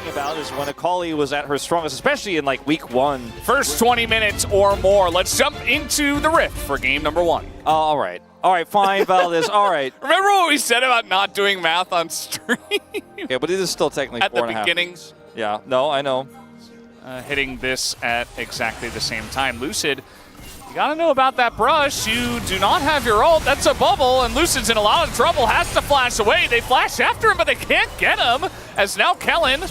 talking about is when Akali was at her strongest, especially in like week 1. First 20 minutes or more. Let's jump into the Rift for game number 1. All right. All right, fine, Valdez. All right. Remember what we said about not doing math on stream? Yeah, but it is still technically at 4.5. the beginning. Yeah, no, I know. Hitting this at exactly the same time. Lucid, you gotta know about that brush. You do not have your ult. That's a bubble, and Lucid's in a lot of trouble. Has to flash away. They flash after him, but they can't get him. As now Kellen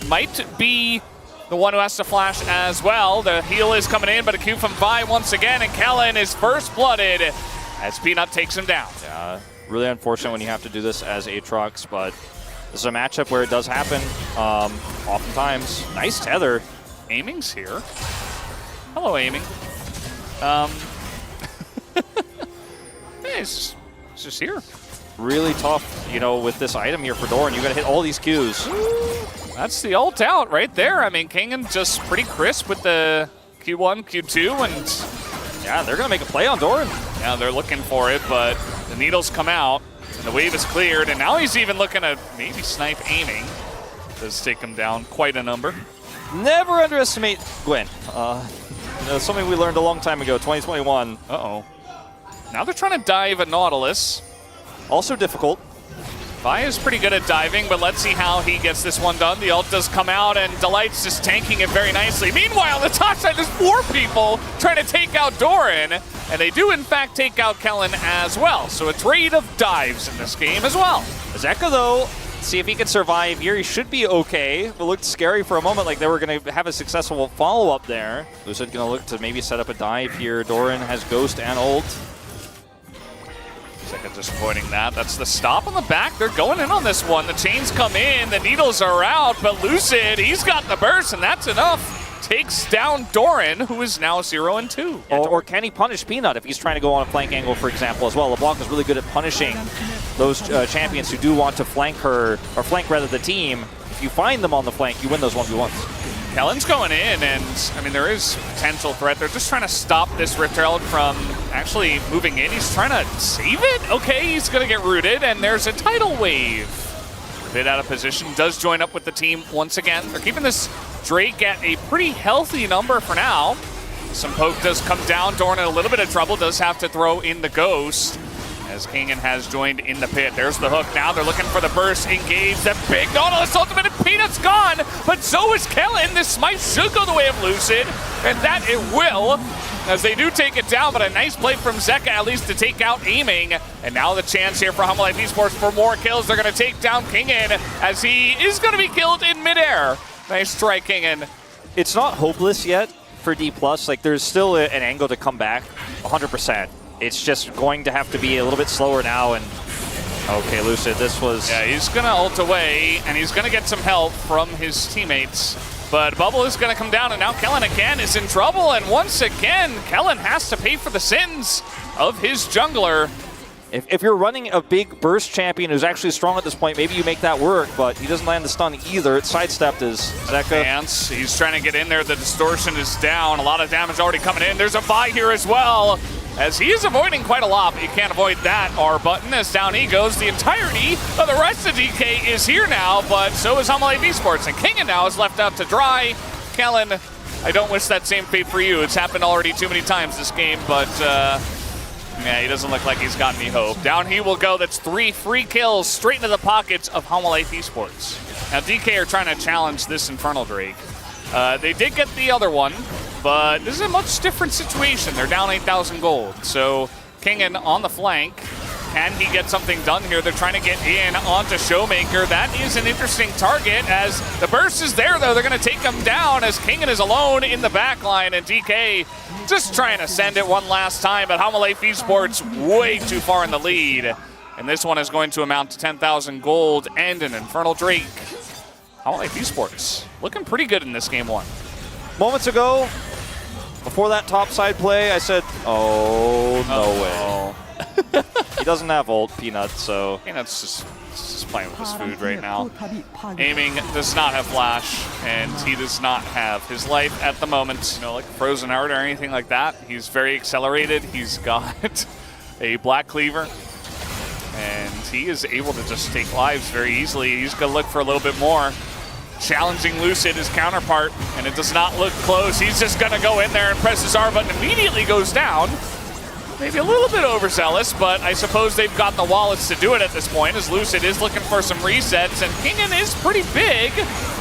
might be the one who has to flash as well. The heal is coming in, but a Q from Vi once again, and Kellen is first blooded as Peanut takes him down. Yeah, really unfortunate when you have to do this as Aatrox, but this is a matchup where it does happen oftentimes. Nice tether. Aiming's here. Hello, Aiming. Hey, it's just here. Really tough, you know, with this item here for Doran. You got to hit all these Qs. That's the ult out right there. I mean, Kingen just pretty crisp with the Q1, Q2, and yeah, they're going to make a play on Doran. Yeah, they're looking for it, but the needles come out, and the wave is cleared, and now he's even looking to maybe snipe Aiming. Does take him down quite a number. Never underestimate Gwen. You know, something we learned a long time ago, 2021. Uh-oh. Now they're trying to dive at Nautilus. Also difficult. Vi is pretty good at diving, but let's see how he gets this one done. The ult does come out, and Delight's just tanking it very nicely. Meanwhile, the top side, there's 4 people trying to take out Doran, and they do, in fact, take out Kellen as well. So a trade of dives in this game as well. Zeka, though, see if he can survive here. He should be okay. It looked scary for a moment, like they were going to have a successful follow-up there. Lucid going to look to maybe set up a dive here. Doran has Ghost and ult. Zeka just avoiding that. That's the stop on the back. They're going in on this one. The chains come in. The needles are out, but Lucid, he's got the burst, and that's enough. Takes down Doran, who is now 0-2. Or can he punish Peanut if he's trying to go on a flank angle, for example, as well? LeBlanc is really good at punishing those champions who do want to flank her, or flank rather the team. If you find them on the flank, you win those 1v1s. Kellen's going in, and I mean, there is potential threat. They're just trying to stop this Rift Herald from actually moving in. He's trying to save it? Okay, he's going to get rooted, and there's a tidal wave. A bit out of position, does join up with the team once again. They're keeping this Drake at a pretty healthy number for now. Some poke does come down. Doran in a little bit of trouble, does have to throw in the Ghost as Kingen has joined in the pit. There's the hook. Now they're looking for the burst. Engage. That big Nautilus ultimate, and Peanut's gone, but so is Kellen. This smite should go the way of Lucid, and that it will, as they do take it down, but a nice play from Zeka at least to take out Aiming. And now the chance here for Hanwha Esports for more kills. They're going to take down Kingen as he is going to be killed in midair. Nice strike, Kingen. It's not hopeless yet for Dplus. Like, there's still an angle to come back, 100%. It's just going to have to be a little bit slower now. And okay, Lucid, this was... Yeah, he's going to ult away, and he's going to get some help from his teammates. But Bubble is going to come down, and now Kellen again is in trouble. And once again, Kellen has to pay for the sins of his jungler. If you're running a big burst champion who's actually strong at this point, maybe you make that work, but he doesn't land the stun either. It's sidestepped as Zeka. Dance. He's trying to get in there. The distortion is down. A lot of damage already coming in. There's a Vi here as well, as he is avoiding quite a lot, but you can't avoid that R button as down he goes. The entirety of the rest of DK is here now, but so is Hanwha Esports, and Kingen now is left out to dry. Kellen, I don't wish that same fate for you. It's happened already too many times this game, but yeah, he doesn't look like he's got any hope. Down he will go. That's 3 free kills straight into the pockets of Hanwha Esports. Now DK are trying to challenge this Infernal Drake. They did get the other one, but this is a much different situation. They're down 8,000 gold. So Kingen on the flank. Can he get something done here? They're trying to get in onto Showmaker. That is an interesting target as the burst is there, though. They're going to take him down as Kingen is alone in the back line, and DK just trying to send it one last time, but Hanwha Esports way too far in the lead. And this one is going to amount to 10,000 gold and an Infernal Drake. Hanwha Esports looking pretty good in this game 1. Moments ago, before that topside play, I said, oh, no way. He doesn't have ult, Peanut, so... Peanut's just playing with his food right now. Aiming does not have flash, and he does not have his life at the moment. You know, like Frozen Heart or anything like that. He's very accelerated. He's got a Black Cleaver, and he is able to just take lives very easily. He's going to look for a little bit more. challenging Lucid, his counterpart, and it does not look close. He's just gonna go in there and press his R button, immediately goes down. Maybe a little bit overzealous, but I suppose they've got the wallets to do it at this point, as Lucid is looking for some resets, and Kingen is pretty big,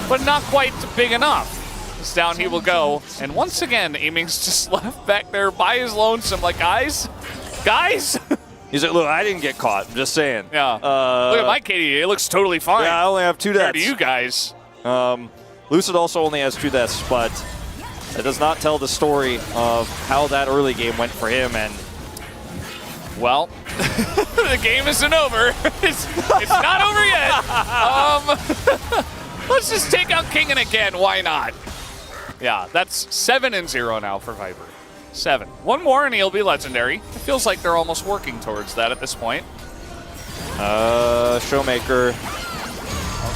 but not quite big enough. As down he will go, and once again, Aiming's just left back there by his lonesome, like, guys? He's like, look, I didn't get caught, I'm just saying. Yeah. Look at my KD, it looks totally fine. Yeah, I only have 2 deaths. Compared to you guys. Lucid also only has 2 deaths, but it does not tell the story of how that early game went for him, and well, the game isn't over. It's not over yet. Let's just take out Kingen again. Why not? Yeah, that's 7-0 now for Viper. 7. One more and he'll be legendary. It feels like they're almost working towards that at this point. Showmaker.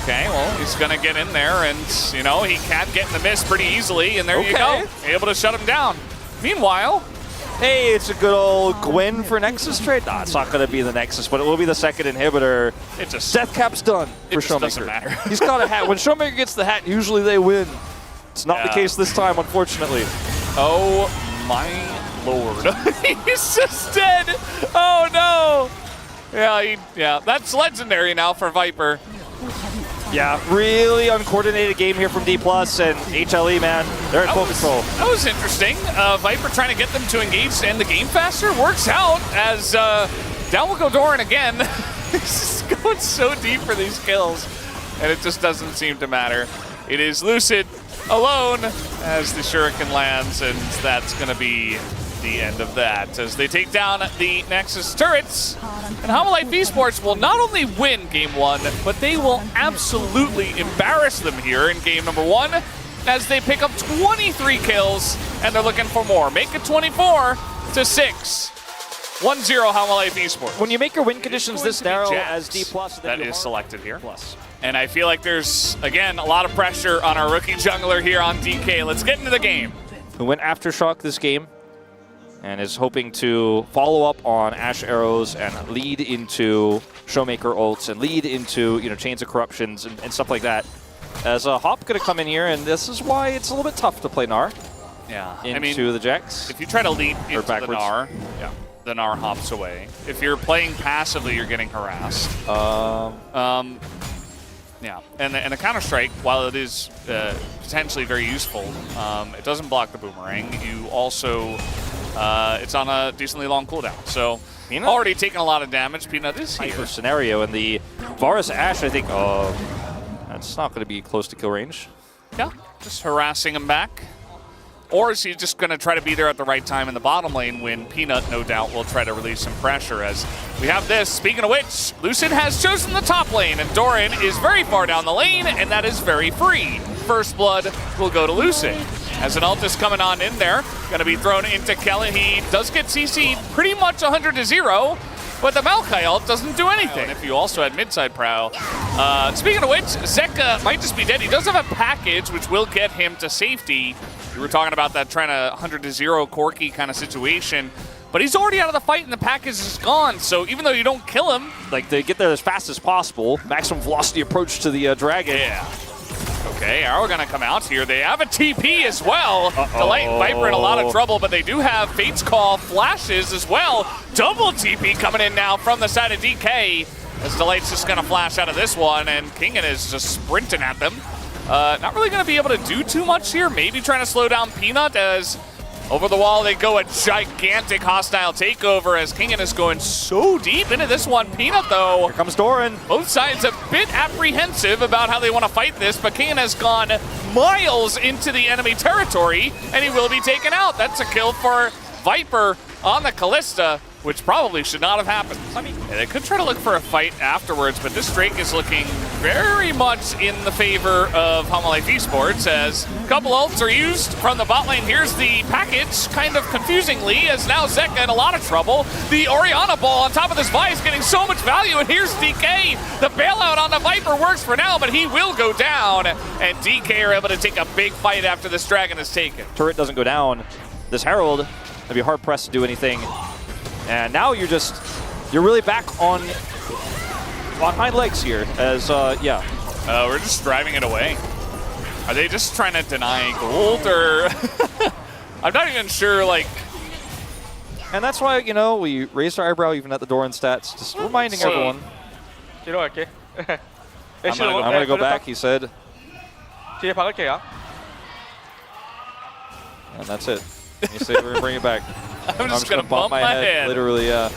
Okay, well, he's going to get in there and, you know, he can get in the mist pretty easily, and there you go. Able to shut him down. Meanwhile, hey, it's a good old Gwen for Nexus trade. Nah, it's not going to be the Nexus, but it will be the second inhibitor. It just Death Cap's done for Showmaker. Doesn't matter. He's got a hat. When Showmaker gets the hat, usually they win. It's not the case this time, unfortunately. Oh my lord. He's just dead. Oh no. Yeah, that's legendary now for Viper. Yeah, really uncoordinated game here from Dplus and HLE, man. They're in full control. That was interesting. Viper trying to get them to engage to end the game faster. Works out as down will go Doran again. He's just going so deep for these kills, and it just doesn't seem to matter. It is Lucid alone as the Shuriken lands, and that's going to be the end of that as they take down the Nexus turrets. And Hanwha Esports will not only win game 1, but they will absolutely embarrass them here in game number 1 as they pick up 23 kills and they're looking for more. Make it 24-6. 1-0 Hanwha Esports. When you make your win conditions this narrow as Dplus, that is selected here. And I feel like there's, again, a lot of pressure on our rookie jungler here on DK. Let's get into the game. Who went Aftershock this game and is hoping to follow up on Ash Arrows and lead into Showmaker ults and lead into, you know, Chains of Corruptions and stuff like that. As a Hop going to come in here, and this is why it's a little bit tough to play Gnar. Yeah, into the Jax. If you try to lead into the Gnar, the Gnar hops away. If you're playing passively, you're getting harassed. Yeah, and the Counter-Strike, while it is potentially very useful, it doesn't block the boomerang. You also, it's on a decently long cooldown. So, Peanut? Already taking a lot of damage. Peanut is here. Scenario, and the Varus Ashe, I think, that's not going to be close to kill range. Yeah, just harassing him back. Or is he just going to try to be there at the right time in the bottom lane when Peanut, no doubt, will try to release some pressure as we have this. Speaking of which, Lucid has chosen the top lane, and Doran is very far down the lane, and that is very free. First blood will go to Lucid. As an ult is coming on in there, going to be thrown into Kelly. He does get CC'd pretty much 100-0, but the Maokai ult doesn't do anything. And if you also had midside prow. Speaking of which, Zeka might just be dead. He does have a package, which will get him to safety. We were talking about that trying to 100-0 Corki kind of situation. But he's already out of the fight and the package is gone. So even though you don't kill him, like they get there as fast as possible. Maximum velocity approach to the dragon. Yeah. Okay, Arrow gonna come out here. They have a TP as well. Delight and Viper in a lot of trouble, but they do have Fate's Call flashes as well. Double TP coming in now from the side of DK. As Delight's just gonna flash out of this one, and Kingen is just sprinting at them. Not really going to be able to do too much here. Maybe trying to slow down Peanut as over the wall they go. A gigantic hostile takeover as Kingen is going so deep into this one. Peanut, though. Here comes Doran. Both sides a bit apprehensive about how they want to fight this, but Kingen has gone miles into the enemy territory, and he will be taken out. That's a kill for Viper on the Callista, which probably should not have happened. They could try to look for a fight afterwards, but this Drake is looking very much in the favor of Hanwha Esports as a couple ults are used from the bot lane. Here's the package, kind of confusingly, as now Zeka in a lot of trouble. The Orianna ball on top of this Vi is getting so much value, and here's DK. The bailout on the Viper works for now, but he will go down, and DK are able to take a big fight after this dragon is taken. Turret doesn't go down. This Herald, they'd be hard pressed to do anything. And now you're really back on hind legs here as, we're just driving it away. Are they just trying to deny gold, or I'm not even sure, like. And that's why, you know, we raised our eyebrow even at the Doran stats, just reminding everyone. okay. I'm gonna go back, he said. And that's it. You say we're gonna bring it back. I'm just gonna bump my head. Literally, yeah.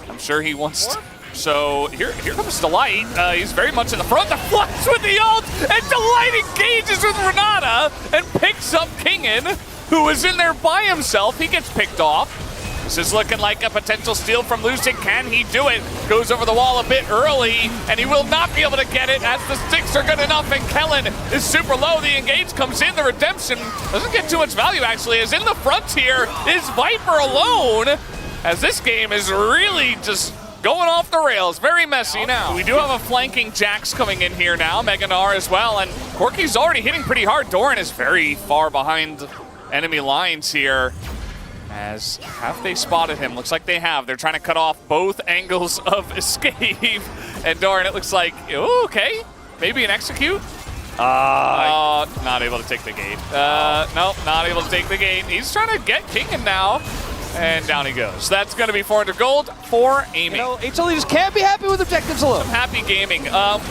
I'm sure he wants to. So here comes Delight. He's very much in the front. The flash with the ult, and Delight engages with Renata and picks up Kingen, who was in there by himself. He gets picked off. This is looking like a potential steal from Lucid. Can he do it? Goes over the wall a bit early, and he will not be able to get it as the sticks are good enough, and Kellen is super low. The engage comes in. The redemption doesn't get too much value, actually, as in the frontier is Viper alone, as this game is really just going off the rails. Very messy now. We do have a flanking Jax coming in here now, Meganar as well, and Corky's already hitting pretty hard. Doran is very far behind enemy lines here. As have they spotted him? Looks like they have. They're trying to cut off both angles of escape. And Doran, it looks like, ooh, okay, maybe an execute. Not able to take the gate. Nope, not able to take the gate. He's trying to get Kingen now. And down he goes. That's going to be 400 gold for aiming. You know, HLE just can't be happy with objectives alone. Happy gaming.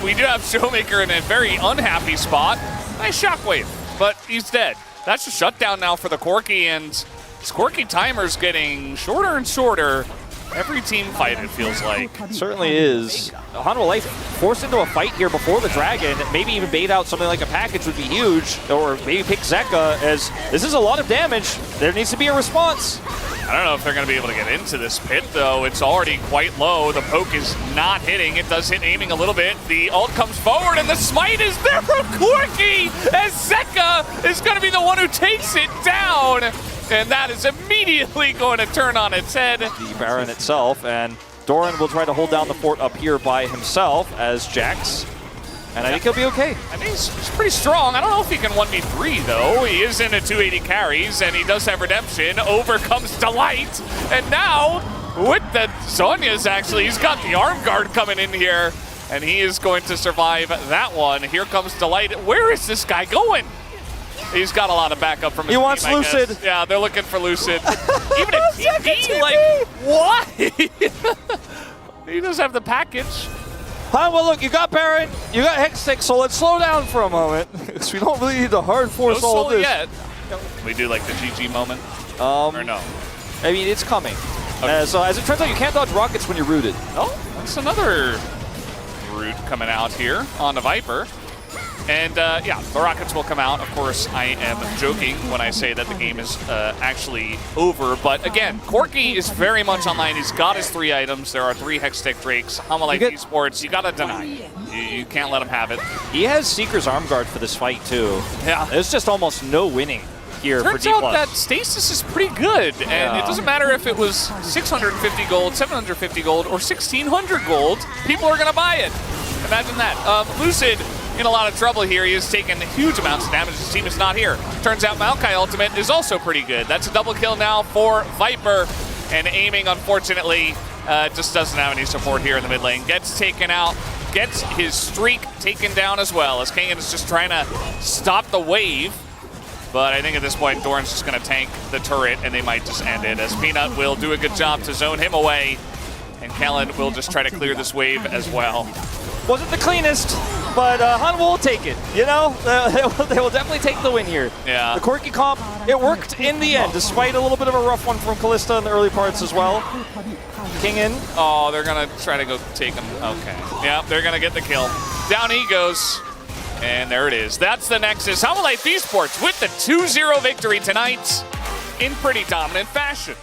We do have Showmaker in a very unhappy spot. Nice shockwave, but he's dead. That's a shutdown now for the Corky, and this Corky timer's getting shorter and shorter. Every team fight, it feels like. Certainly is. Hanwha Life forced into a fight here before the Dragon. Maybe even bait out something like a package would be huge. Or maybe pick Zeka, as this is a lot of damage. There needs to be a response. I don't know if they're going to be able to get into this pit, though. It's already quite low. The poke is not hitting. It does hit aiming a little bit. The ult comes forward, and the smite is there from Corky, as Zeka is going to be the one who takes it down. And that is immediately going to turn on its head. The Baron itself, and Doran will try to hold down the fort up here by himself as Jax. And I think he'll be okay. I think he's pretty strong. I don't know if he can 1v3, though. He is into 280 carries, and he does have redemption. Over comes Delight. And now, with the Zhonya's, actually, he's got the arm guard coming in here. And he is going to survive that one. Here comes Delight. Where is this guy going? He's got a lot of backup from his He wants team, Lucid. Yeah, they're looking for Lucid. Even a TP? Like, what? He does have the package. Well, look, you got Baron, you got Hextech, so let's slow down for a moment. Because we don't really need to hard force all of this. Yet. We do like the GG moment? Or no? I mean, it's coming. Okay. So as it turns out, you can't dodge rockets when you're rooted. Oh, that's another root coming out here on the Viper. And yeah, the rockets will come out. Of course, I am joking when I say that the game is actually over. But again, Corky is very much online. He's got his 3 items. There are 3 Hextech Drakes. Hanwha Life Esports, you gotta deny. You can't let him have it. He has Seeker's arm guard for this fight too. Yeah. There's just almost no winning here for Dplus. Turns out that stasis is pretty good. And it doesn't matter if it was 650 gold, 750 gold, or 1600 gold. People are gonna buy it. Imagine that. Lucid in a lot of trouble here. He has taken huge amounts of damage. His team is not here. Turns out Maokai ultimate is also pretty good. That's a double kill now for Viper. And aiming, unfortunately, just doesn't have any support here in the mid lane. Gets taken out. Gets his streak taken down as well, as Kingen is just trying to stop the wave. But I think at this point, Doran's just going to tank the turret, and they might just end it, as Peanut will do a good job to zone him away. And Kellen will just try to clear this wave as well. Wasn't the cleanest, but Hanwha will take it. You know, they will definitely take the win here. Yeah. The Corky comp, it worked in the end, despite a little bit of a rough one from Callista in the early parts as well. Kingen. Oh, they're going to try to go take him. Okay. Yeah, they're going to get the kill. Down he goes. And there it is. That's the Nexus. Hanwha Life Esports with the 2-0 victory tonight in pretty dominant fashion.